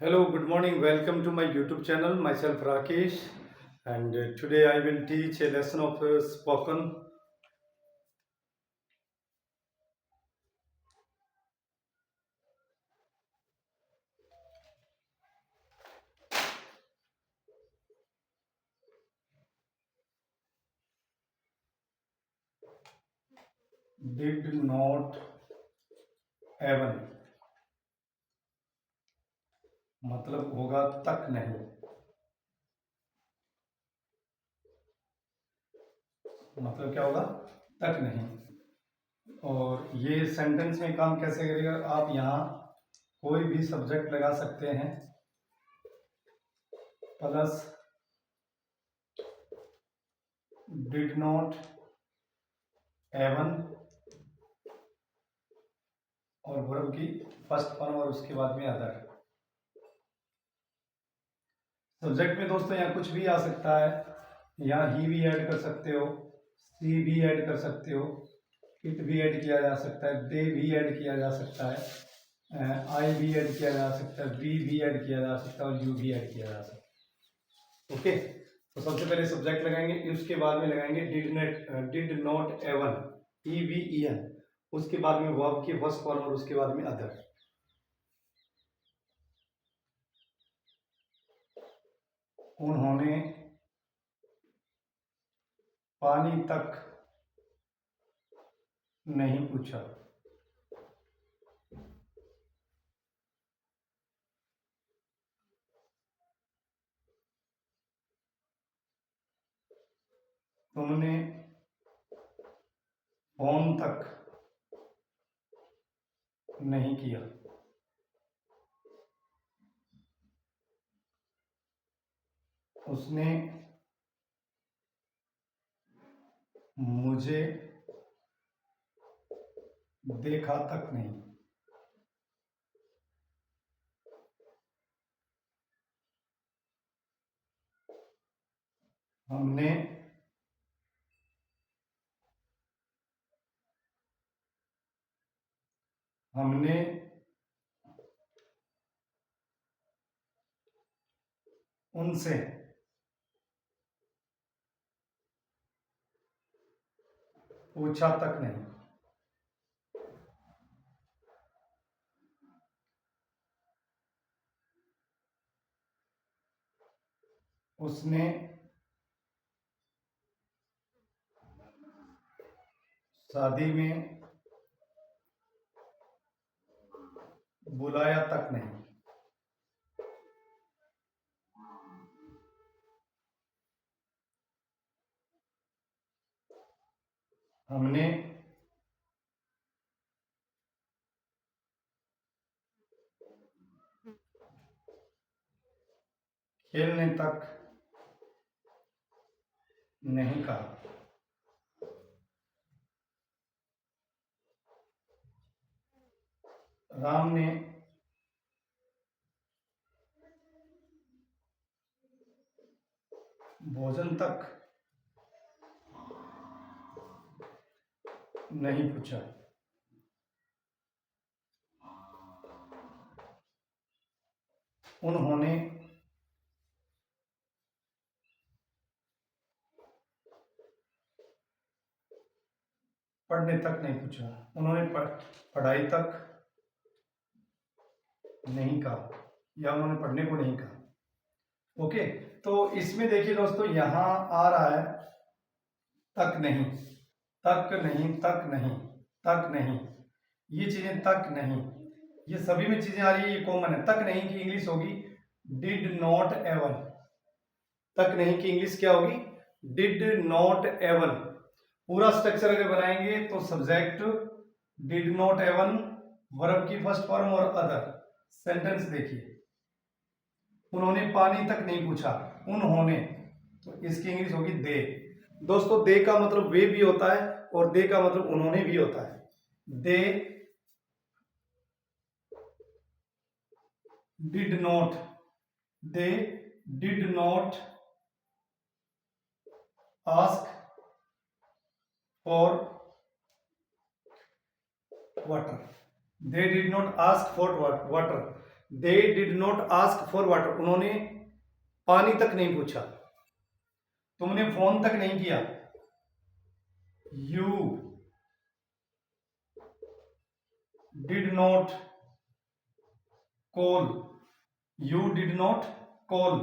Hello, good morning. Welcome to my YouTube channel. Myself Rakesh, and today I will teach a lesson of spoken. Did not even मतलब होगा तक नहीं, मतलब क्या होगा तक नहीं। और ये सेंटेंस में काम कैसे करेगा, आप यहाँ कोई भी सब्जेक्ट लगा सकते हैं प्लस डिड नॉट एवन और वर्ब की फर्स्ट फॉर्म और उसके बाद में अदर। सब्जेक्ट में दोस्तों यहाँ कुछ भी आ सकता है, यहाँ ही भी ऐड कर सकते हो, सी भी ऐड कर सकते हो, इट भी ऐड किया जा सकता है, दे भी ऐड किया जा सकता है, आई भी ऐड किया जा सकता है, वी भी ऐड किया जा सकता है और यू भी ऐड किया जा सकता है। ओके, तो सबसे पहले सब्जेक्ट लगाएंगे, उसके बाद में लगाएंगे did not even, E V E N, उसके बाद में वर्ब की फर्स्ट फॉर्म और उसके बाद में अदर। उन्होंने पानी तक नहीं पूछा। तुमने फोन तक नहीं किया। उसने मुझे देखा तक नहीं। हमने हमने उनसे पूछा तक नहीं। उसने शादी में बुलाया तक नहीं। हमने खेलने तक नहीं कहा। राम ने भोजन तक नहीं पूछा। उन्होंने पढ़ने तक नहीं पूछा। उन्होंने पढ़ाई तक नहीं कहा या उन्होंने पढ़ने को नहीं कहा। ओके, तो इसमें देखिए दोस्तों, यहां आ रहा है तक नहीं, तक नहीं, तक नहीं, तक नहीं, ये चीजें तक नहीं, ये सभी में चीजें आ रही है, ये कॉमन है। तक नहीं की इंग्लिश होगी डिड नॉट एवन। तक नहीं की इंग्लिश क्या होगी? Did not even. पूरा स्ट्रक्चर अगर बनाएंगे तो subject did not even, verb की फर्स्ट फॉर्म और अदर। सेंटेंस देखिए, उन्होंने पानी तक नहीं पूछा। उन्होंने, तो इसकी इंग्लिश होगी दे। दोस्तों, दे का मतलब वे भी होता है और दे का मतलब उन्होंने भी होता है। दे did not, they did not ask for water. They did not ask for water. They did not ask for water, उन्होंने पानी तक नहीं पूछा। तुमने फोन तक नहीं किया, you did not call, you did not call,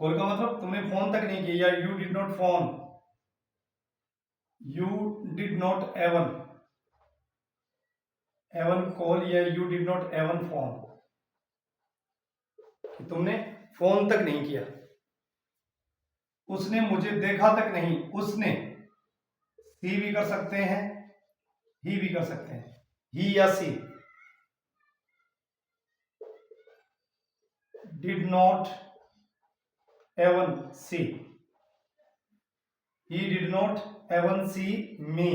call का मतलब तुमने फोन तक नहीं किया, या you did not phone, you did not even even call, या you did not even phone, तुमने फोन तक नहीं किया। उसने मुझे देखा तक नहीं, उसने, सी भी कर सकते हैं, ही भी कर सकते हैं, ही या see. Did not even see, he did not even see me,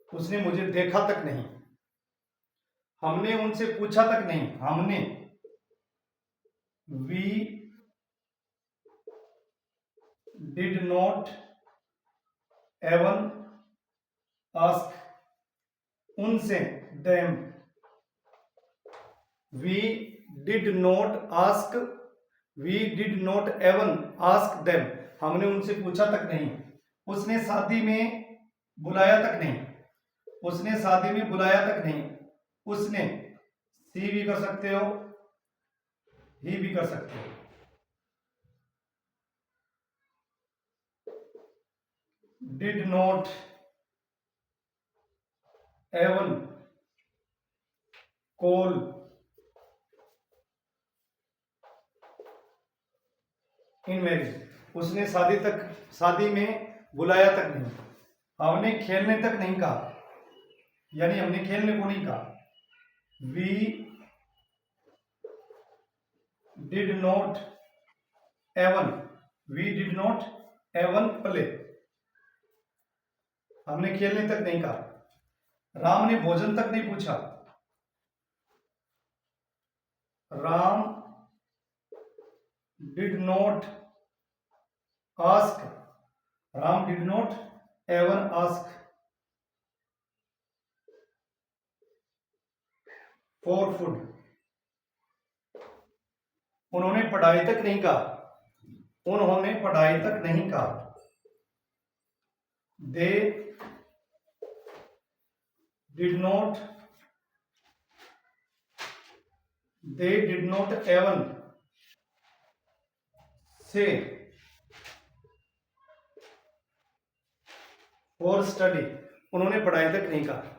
उसने मुझे देखा तक नहीं। हमने उनसे पूछा तक नहीं, हमने, we did not even ask उनसे, them, we did not ask, we did not even ask them, हमने उनसे पूछा तक नहीं। उसने शादी में बुलाया तक नहीं, उसने शादी में बुलाया तक नहीं, उसने, सी भी कर सकते हो, ही भी कर सकते हो। Did not even call in marriage, उसने शादी में बुलाया तक नहीं। हमने खेलने तक नहीं कहा, यानी हमने खेलने को नहीं कहा। We did not even, we did not even play, हमने खेलने तक नहीं कहा। राम ने भोजन तक नहीं पूछा, Ram did not ask, Ram did not even ask for food, उन्होंने पढ़ाई तक नहीं कहा, उन्होंने पढ़ाई तक नहीं कहा। They did not, they did not even say for study, उन्होंने पढ़ाई तक नहीं कहा।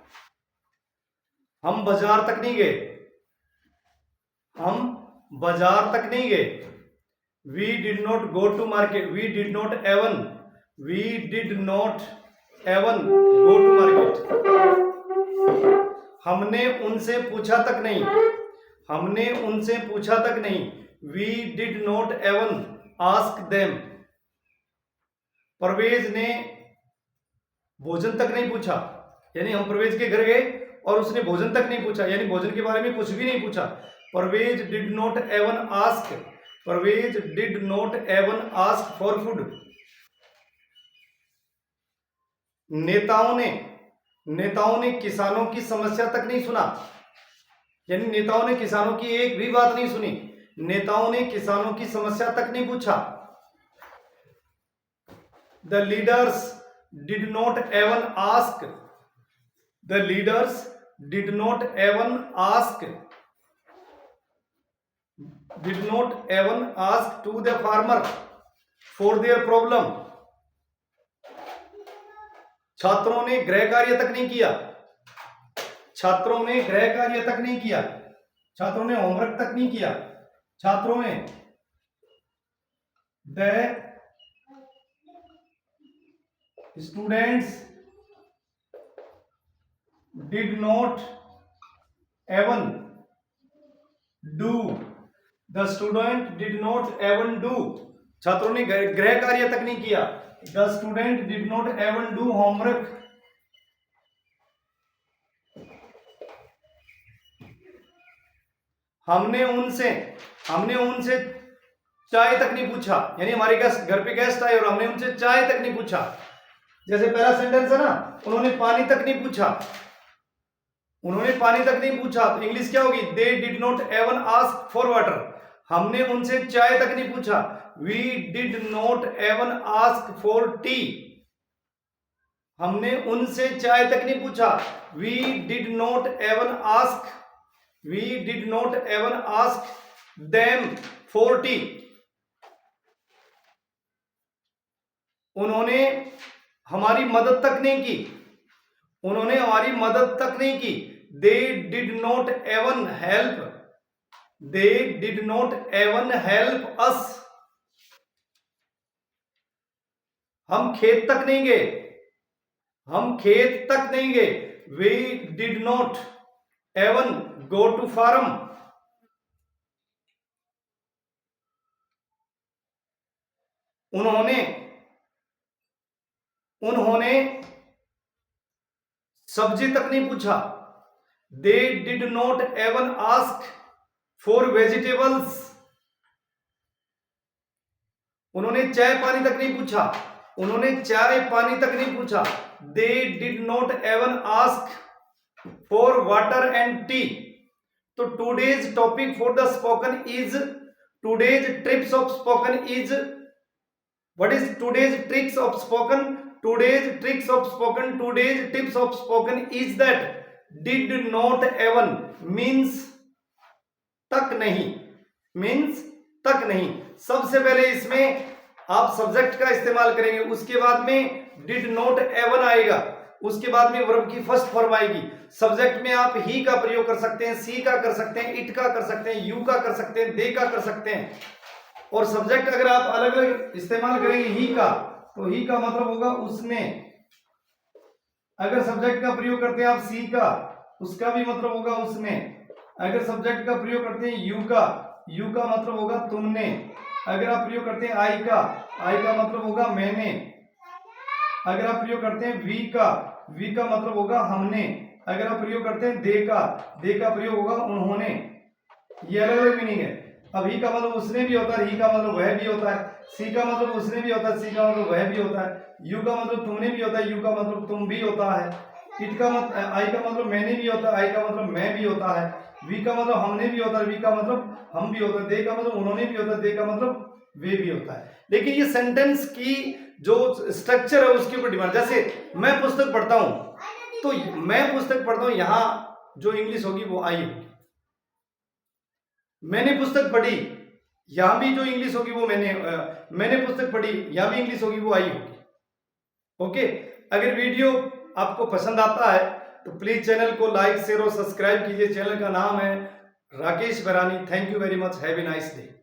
हम बाजार तक नहीं गए, हम बाजार तक नहीं गए। We did not go to market, we did not even, we did not even go to market. हमने उनसे पूछा तक नहीं, हमने उनसे पूछा तक नहीं। We did not even ask them, Parvez ने भोजन तक नहीं पूछा, यानी हम परवेज के घर गए और उसने भोजन तक नहीं पूछा, यानी भोजन के बारे में कुछ भी नहीं पूछा। Parvez did not even ask, Parvez did not even ask for food. नेताओं ने किसानों की समस्या तक नहीं सुना, यानी नेताओं ने किसानों की एक भी बात नहीं सुनी। नेताओं ने किसानों की समस्या तक नहीं पूछा। The leaders did not even ask, the leaders did not even ask, did not even ask to the farmer for their problem. छात्रों ने गृह कार्य तक नहीं किया, छात्रों ने गृह कार्य तक नहीं किया, छात्रों ने होमवर्क तक नहीं किया। छात्रों ने, the students did not even do, the student did not even do, छात्रों ने गृह कार्य तक नहीं किया। The student did not even do homework. हमने उनसे चाय तक नहीं पूछा, यानी हमारे घर पे गेस्ट आए और हमने उनसे चाय तक नहीं पूछा। जैसे पहला सेंटेंस है ना, उन्होंने पानी तक नहीं पूछा, उन्होंने पानी तक नहीं पूछा, तो इंग्लिश क्या होगी? They did not even ask for water. हमने उनसे चाय तक नहीं पूछा, we did not even ask for tea. हमने उनसे चाय तक नहीं पूछा, we did not even ask them for tea. उन्होंने हमारी मदद तक नहीं की, उन्होंने हमारी मदद तक नहीं की। They did not even help us. हम खेत तक नहीं गए, we did not even go to farm. उन्होंने सब्जी तक नहीं पूछा, they did not even ask for vegetables. उन्होंने चाय पानी तक नहीं पूछा, they did not even ask for water and tea. तो today's topic for the spoken is, today's trips of spoken is, what is today's tricks of spoken? Today's tips of spoken is that did not even means तक नहीं। सबसे पहले इसमें आप subject का इस्तेमाल करेंगे, उसके बाद में did not even आएगा, उसके बाद में वर्ब की फर्स्ट फॉर्म आएगी। सब्जेक्ट में आप ही का प्रयोग कर सकते हैं, सी का कर सकते हैं, इट का कर सकते हैं, यू का कर सकते हैं, दे का कर सकते हैं। और सब्जेक्ट अगर आप अलग अलग इस्तेमाल करेंगे ही का, तो ही का मतलब होगा उसने। अगर सब्जेक्ट का प्रयोग करते हैं आप सी का, उसका भी मतलब होगा उसने। अगर सब्जेक्ट का प्रयोग करते हैं यू का मतलब होगा तुमने। अगर आप प्रयोग करते हैं आई का मतलब होगा मैंने। अगर आप प्रयोग करते हैं वी का मतलब होगा हमने। अगर आप प्रयोग करते हैं दे का प्रयोग होगा उन्होंने। ये अलग अलग मीनिंग है। अब ही का मतलब उसने भी होता है, ही का मतलब वह भी होता है, सी का मतलब उसने भी होता है, सी का मतलब वह भी होता है, यू का मतलब तुमने भी होता है, यू का मतलब तुम भी होता है, इट का मतलब आई का मतलब मैंने भी होता है, आई का मतलब मैं भी होता है, वी का मतलब हमने भी होता है, वी का मतलब हम भी होता है, दे का मतलब उन्होंने भी होता है, दे का मतलब वे भी होता है। लेकिन ये सेंटेंस की जो स्ट्रक्चर है उसके ऊपर डिपेंड। जैसे मैं पुस्तक पढ़ता हूं, तो मैं पुस्तक पढ़ता हूं, यहां जो इंग्लिश होगी वो आई होगी। मैंने पुस्तक पढ़ी, यहां भी जो इंग्लिश होगी वो मैंने पुस्तक पढ़ी, यहां भी इंग्लिश होगी वो आई होगी। ओके, अगर वीडियो आपको पसंद आता है तो प्लीज चैनल को लाइक शेयर और सब्सक्राइब कीजिए। चैनल का नाम है राकेश बरानी। Thank you very much, have a nice day.